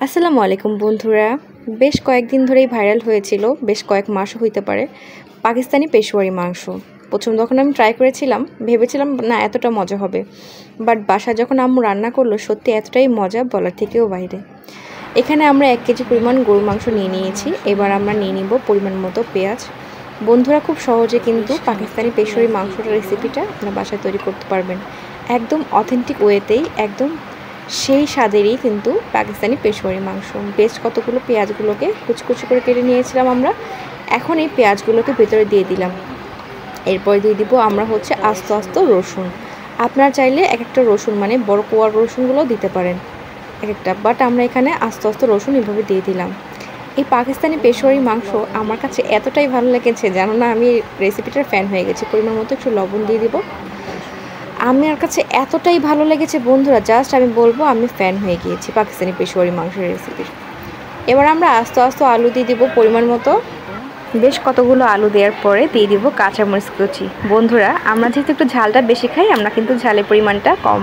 আসসালামু আলাইকুম বন্ধুরা। বেশ কয়েকদিন ধরেই ভাইরাল হয়েছিল, বেশ কয়েক মাসও হইতে পারে, পাকিস্তানি পেশোয়ারি মাংস। প্রথম যখন আমি ট্রাই করেছিলাম ভেবেছিলাম না এতটা মজা হবে, বাট বাসায় যখন আম্মু রান্না করলো সত্যি এতটাই মজা বলার থেকেও বাইরে। এখানে আমরা 1 কেজি পরিমাণ গরুর মাংস নিয়ে নিয়েছি। এবার আমরা নিয়ে নিব পরিমাণ মতো পেঁয়াজ। বন্ধুরা খুব সহজে কিন্তু পাকিস্তানি পেশোয়ারি মাংসটার রেসিপিটা আপনারা বাসায় তৈরি করতে পারবেন, একদম অথেন্টিক ওয়েতেই, একদম সেই স্বাদেরই কিন্তু পাকিস্তানি পেশোয়ারি মাংস। বেশ কতগুলো পেঁয়াজগুলোকে কুচি কুচি করে কেটে নিয়েছিলাম আমরা। এখন এই পেঁয়াজগুলোকে ভেতরে দিয়ে দিলাম। এরপর দিয়ে দিব আমরা আস্ত আস্ত রসুন। আপনারা চাইলে এক একটা রসুন মানে বড় কোয়ার রসুনগুলো দিতে পারেন এক একটা, বাট আমরা এখানে আস্ত আস্ত রসুন এভাবে দিয়ে দিলাম। এই পাকিস্তানি পেশোয়ারি মাংস আমার কাছে এতটাই ভালো লেগেছে, জানো না, আমি রেসিপিটার ফ্যান হয়ে গেছি। পরিমাণ মতো একটু লবণ দিয়ে দিব। আমার কাছে এতটাই ভালো লেগেছে বন্ধুরা, জাস্ট আমি বলবো আমি ফ্যান হয়ে গিয়েছি পাকিস্তানি পেশোয়ারি মাংসের রেসিপির। এবার আমরা আস্তে আস্তে আলু দিয়ে দিব পরিমাণ মতো। বেশ কতগুলো আলু দেওয়ার পরে দিয়ে দিব কাঁচামরিচ কুচি। বন্ধুরা আমরা যেহেতু একটু ঝালটা বেশি খাই, আমরা কিন্তু ঝালের পরিমাণটা কম,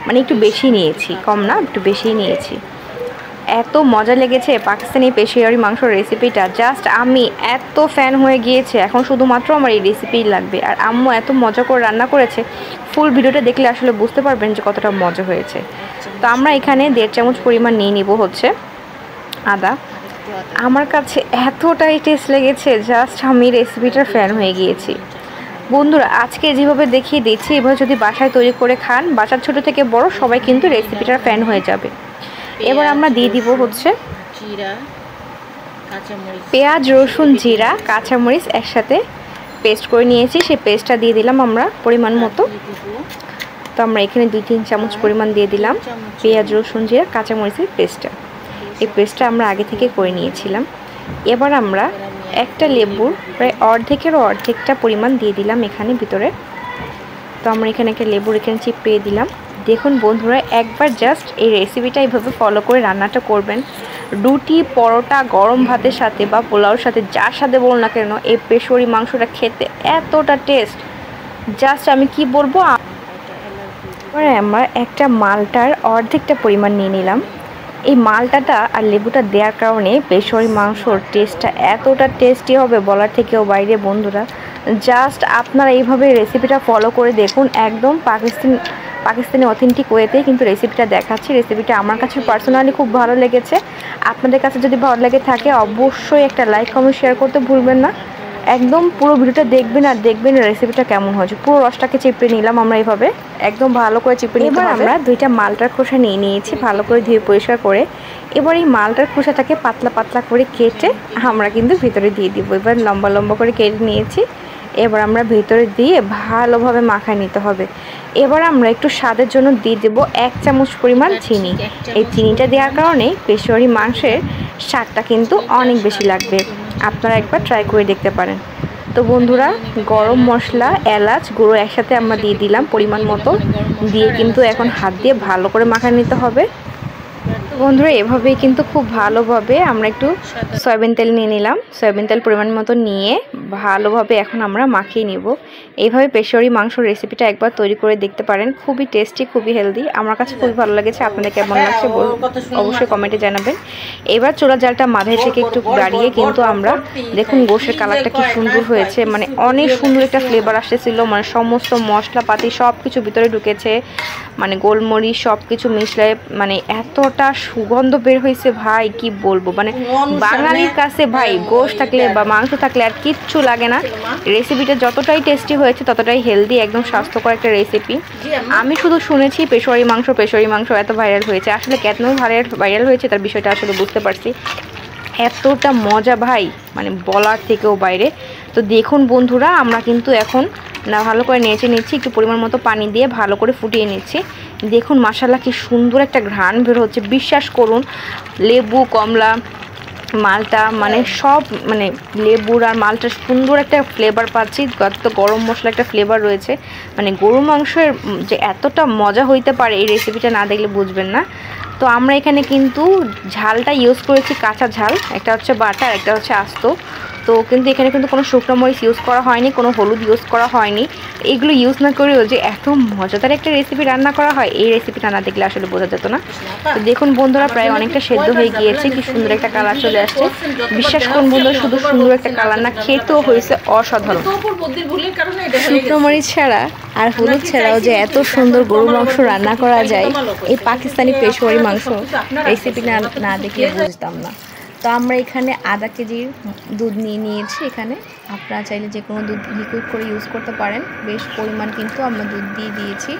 মানে একটু বেশি নিয়েছি, কম না একটু বেশিই নিয়েছি। এত মজা লেগেছে পাকিস্তানি পেশোয়ারি মাংসের রেসিপিটা, জাস্ট আমি এত ফ্যান হয়ে গিয়েছে, এখন শুধুমাত্র আমার এই রেসিপিই লাগবে। আর আম্মু এত মজা করে রান্না করেছে, ফুল ভিডিওটা দেখলে আসলে বুঝতে পারবেন যে কতটা মজা হয়েছে। তো আমরা এখানে 1.5 চামচ পরিমাণ নিয়ে নিব আদা। আমার কাছে এতটাই টেস্ট লেগেছে, জাস্ট আমি রেসিপিটার ফ্যান হয়ে গিয়েছি। বন্ধুরা আজকে যেভাবে দেখিয়ে দিচ্ছি এভাবে যদি বাসায় তৈরি করে খান, বাসার ছোট থেকে বড় সবাই কিন্তু রেসিপিটার ফ্যান হয়ে যাবে। এবার আমরা দিয়ে দিব পেঁয়াজ, রসুন, জিরা, কাঁচামরিচ একসাথে পেস্ট করে নিয়েছি, সেই পেস্টটা দিয়ে দিলাম আমরা পরিমাণ মতো। তো আমরা এখানে 2-3 চামচ পরিমাণ দিয়ে দিলাম পেঁয়াজ, রসুন, জিরা, কাঁচামরিচের পেস্টটা। এই পেস্টটা আমরা আগে থেকে করে নিয়েছিলাম। এবার আমরা একটা লেবুর প্রায় অর্ধেকটা পরিমাণ দিয়ে দিলাম এখানে ভিতরে। তো আমরা এখানে একটা লেবুর এখানে চিপড়িয়ে দিলাম। দেখুন বন্ধুরা একবার জাস্ট এই রেসিপিটা এইভাবে ফলো করে রান্নাটা করবেন, রুটি, পরোটা, গরম ভাতের সাথে বা পোলাওর সাথে যার সাথে বলুন না কেন, এই পেশোয়ারি মাংসটা খেতে এতটা টেস্ট, জাস্ট আমি কি বলবো। এবারে আমরা একটা মালটার অর্ধেকটা পরিমাণ নিয়ে নিলাম। এই মালটাটা আর লেবুটা দেওয়ার কারণে পেশোয়ারি মাংসর টেস্টটা এতটা টেস্টি হবে বলার থেকেও বাইরে। বন্ধুরা জাস্ট আপনারা এইভাবে রেসিপিটা ফলো করে দেখুন, একদম পাকিস্তানি অথেন্টিক ওয়েতেই কিন্তু রেসিপিটা দেখাচ্ছি। রেসিপিটা আমার কাছে পার্সোনালি খুব ভালো লেগেছে। আপনাদের কাছে যদি ভালো লেগে থাকে অবশ্যই একটা লাইক, কমেন্ট, শেয়ার করতে ভুলবেন না। একদম পুরো ভিডিওটা দেখবেন আর দেখবেন রেসিপিটা কেমন হয়েছে। পুরো রসটাকে চিপড়ে নিলাম আমরা এইভাবে, একদম ভালো করে চিপড়ে নিতে হবে। আমরা 2টা মালটার খোসা নিয়ে নিয়েছি ভালো করে ধুয়ে পরিষ্কার করে। এবার এই মালটার খোসাটাকে পাতলা পাতলা করে কেটে আমরা কিন্তু ভিতরে দিয়ে দিব। এবার লম্বা লম্বা করে কেটে নিয়েছি। এবার আমরা ভিতরে দিয়ে ভালোভাবে মাখায় নিতে হবে। এবার আমরা একটু স্বাদের জন্য দিয়ে দেবো 1 চামচ পরিমাণ চিনি। এই চিনিটা দেওয়ার কারণে পেশোয়ারি মাংসের স্বাদটা কিন্তু অনেক বেশি লাগবে। আপনারা একবার ট্রাই করে দেখতে পারেন। তো বন্ধুরা গরম মশলা, এলাচ গুঁড়ো একসাথে আমরা দিয়ে দিলাম পরিমাণ মতো, দিয়ে কিন্তু এখন হাত দিয়ে ভালো করে মাখায় নিতে হবে। বন্ধুরা এভাবেই কিন্তু খুব ভালোভাবে আমরা একটু সয়াবিন তেল নিয়ে নিলাম, সয়াবিন তেল পরিমাণ মতো নিয়ে ভালোভাবে এখন আমরা মাখিয়ে নিব। এইভাবে পেশোয়ারি মাংসর রেসিপিটা একবার তৈরি করে দেখতে পারেন, খুবই টেস্টি, খুবই হেলদি। আমার কাছে খুবই ভালো লেগেছে। আপনাদের কেমন লাগছে অবশ্যই কমেন্টে জানাবেন। এবার চুলার জালটা মাঝারি থেকে একটু বাড়িয়ে কিন্তু আমরা দেখুন গোশের কালারটা কি সুন্দর হয়েছে, মানে অনেক সুন্দর একটা ফ্লেভার আসতেছিল, মানে সমস্ত মশলাপাতি সব কিছু ভিতরে ঢুকেছে, মানে গোলমরিচ সব কিছু মিশলে মানে এতটা সুগন্ধ বের হয়েছে ভাই কি বলবো। মানে বাঙালির কাছে ভাই গোশ থাকলে বা মাংস থাকলে আর কিচ্ছু লাগে না। রেসিপিটা যতটাই টেস্টি হয়েছে ততটাই হেলদি, একদম স্বাস্থ্যকর একটা রেসিপি। আমি শুধু শুনেছি পেশোয়ারি মাংস এত ভাইরাল হয়েছে, আসলে কেন ভাইরাল হয়েছে তার বিষয়টা আসলে বুঝতে পারছি। এতটা মজা ভাই মানে বলার থেকেও বাইরে। তো দেখুন বন্ধুরা আমরা কিন্তু এখন ভালো করে নেড়ে নিচ্ছি, একটু পরিমাণ মতো পানি দিয়ে ভালো করে ফুটিয়ে নিচ্ছি। দেখুন মাশাআল্লাহ কি সুন্দর একটা ঘ্রাণ বের হচ্ছে, বিশ্বাস করুন। লেবু, কমলা, মালটা মানে সব মানে লেবুর আর মালটার সুন্দর একটা ফ্লেভার পাচ্ছি, তো গরম মশলা একটা ফ্লেভার রয়েছে। মানে গরু মাংসের যে এতটা মজা হইতে পারে এই রেসিপিটা না দেখলে বুঝবেন না। তো আমরা এখানে কিন্তু ঝালটা ইউজ করেছি কাঁচা ঝাল, একটা হচ্ছে বাটা আর একটা হচ্ছে আস্ত। তো কিন্তু এখানে কিন্তু কোনো শুকনো মরিচ ইউজ করা হয়নি, কোনো হলুদ ইউজ করা হয়নি। এইগুলো ইউজ না করেও যে এত মজাদার একটা রেসিপি রান্না করা হয়, এই রেসিপিটা না দেখলে আসলে বোঝা যেত না। তো দেখুন বন্ধুরা, প্রায় অনেকটা সেদ্ধ হয়ে গিয়েছে, কি সুন্দর একটা কালার চলে আসছে। বিশ্বাস করুন বন্ধুরা, শুধু সুন্দর একটা কালার না, খেতেও হয়েছে অসাধারণ। শুকনো মরিচ ছাড়া আর হলুদ ছাড়াও যে এত সুন্দর গরুর মাংস রান্না করা যায়, এই পাকিস্তানি পেশোয়ারি মাংস রেসিপি না দেখলে বুঝতাম না। তো আমরা এখানে আধা কেজির দুধ নিয়েছি। এখানে আপনারা চাইলে যে কোনো দুধ লিকুইড করে ইউজ করতে পারেন। বেশ পরিমাণ কিন্তু আমরা দুধ দিয়ে দিয়েছি,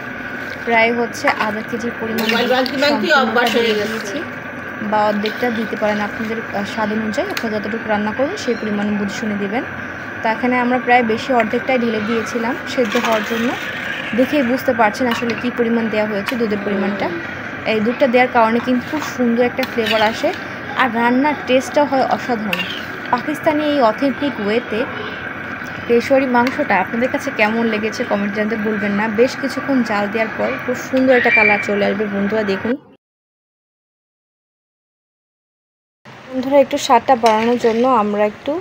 প্রায় হচ্ছে আধা কেজির পরিমাণ দিয়েছি, বা অর্ধেকটা দিতে পারেন আপনাদের স্বাদ অনুযায়ী। আপনারা যতটুকু রান্না করবেন সেই পরিমাণ বুঝে শুনে দেবেন। তো এখানে আমরা প্রায় বেশি অর্ধেকটাই ঢেলে দিয়েছিলাম সেদ্ধ হওয়ার জন্য। দেখেই বুঝতে পারছেন আসলে কি পরিমাণ দেওয়া হয়েছে দুধের পরিমাণটা। এই দুধটা দেওয়ার কারণে কিন্তু খুব সুন্দর একটা ফ্লেভার আসে, আর রান্নার টেস্টটাও হয় অসাধারণ। পাকিস্তানি এই অথেন্টিক ওয়েতে পেশোয়ারি মাংসটা আপনাদের কাছে কেমন লেগেছে কমেন্ট জানাতে ভুলবেন না। বেশ কিছুক্ষণ জাল দেওয়ার পর খুব সুন্দর একটা কালার চলে আসবে বন্ধুরা। দেখুন বন্ধুরা, একটু স্বাদটা বাড়ানোর জন্য আমরা একটু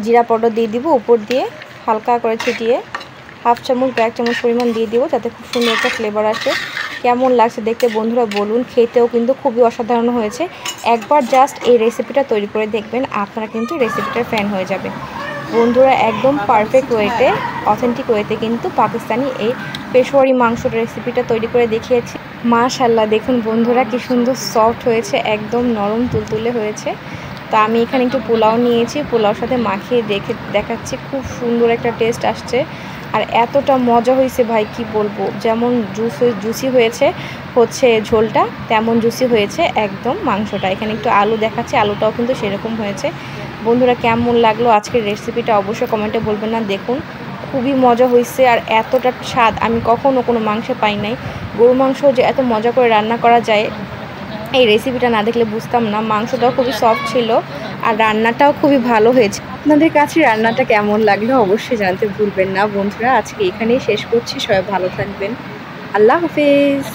জিরা পাউডার দিয়ে দিব উপর দিয়ে, হালকা করে ছিটিয়ে 1/2 চামচ বা 1 চামচ পরিমাণ দিয়ে দিব, যাতে খুব সুন্দর একটা ফ্লেভার আসে। কেমন লাগছে দেখতে বন্ধুরা বলুন। খেতেও কিন্তু খুবই অসাধারণ হয়েছে। একবার জাস্ট এই রেসিপিটা তৈরি করে দেখবেন, আপনারা কিন্তু রেসিপিটার ফ্যান হয়ে যাবে বন্ধুরা। একদম পারফেক্ট ওয়েতে, অথেন্টিক ওয়েতে কিন্তু পাকিস্তানি এই পেশোয়ারি মাংসের রেসিপিটা তৈরি করে দেখিয়েছি। মাশাআল্লাহ, দেখুন বন্ধুরা কি সুন্দর সফট হয়েছে, একদম নরম তুলতুলে হয়েছে। তো আমি এখানে একটু পোলাও নিয়েছি, পোলাওর সাথে মাখিয়ে দেখাচ্ছি। খুব সুন্দর একটা টেস্ট আসছে, আর এতটা মজা হয়েছে ভাই কি বলবো। যেমন জুসি হয়েছে হচ্ছে ঝোলটা, তেমন জুসি হয়েছে একদম মাংসটা। এখানে একটু আলু দেখাচ্ছে, আলুটাও কিন্তু সেরকম হয়েছে। বন্ধুরা কেমন লাগলো আজকের রেসিপিটা অবশ্যই কমেন্টে বলবেন না। দেখুন খুবই মজা হয়েছে, আর এতটা স্বাদ আমি কখনো কোনো মাংসে পাই নাই। গরু মাংস যে এত মজা করে রান্না করা যায়, এই রেসিপিটা না দেখলে বুঝতাম না। মাংসটাও খুবই সফট ছিল, আর রান্নাটাও খুবই ভালো হয়েছে। আপনাদের কাছে রান্নাটা কেমন লাগলো অবশ্যই জানতে ভুলবেন না বন্ধুরা। আজকে এখানেই শেষ করছি, সবাই ভালো থাকবেন, আল্লাহ হাফেজ।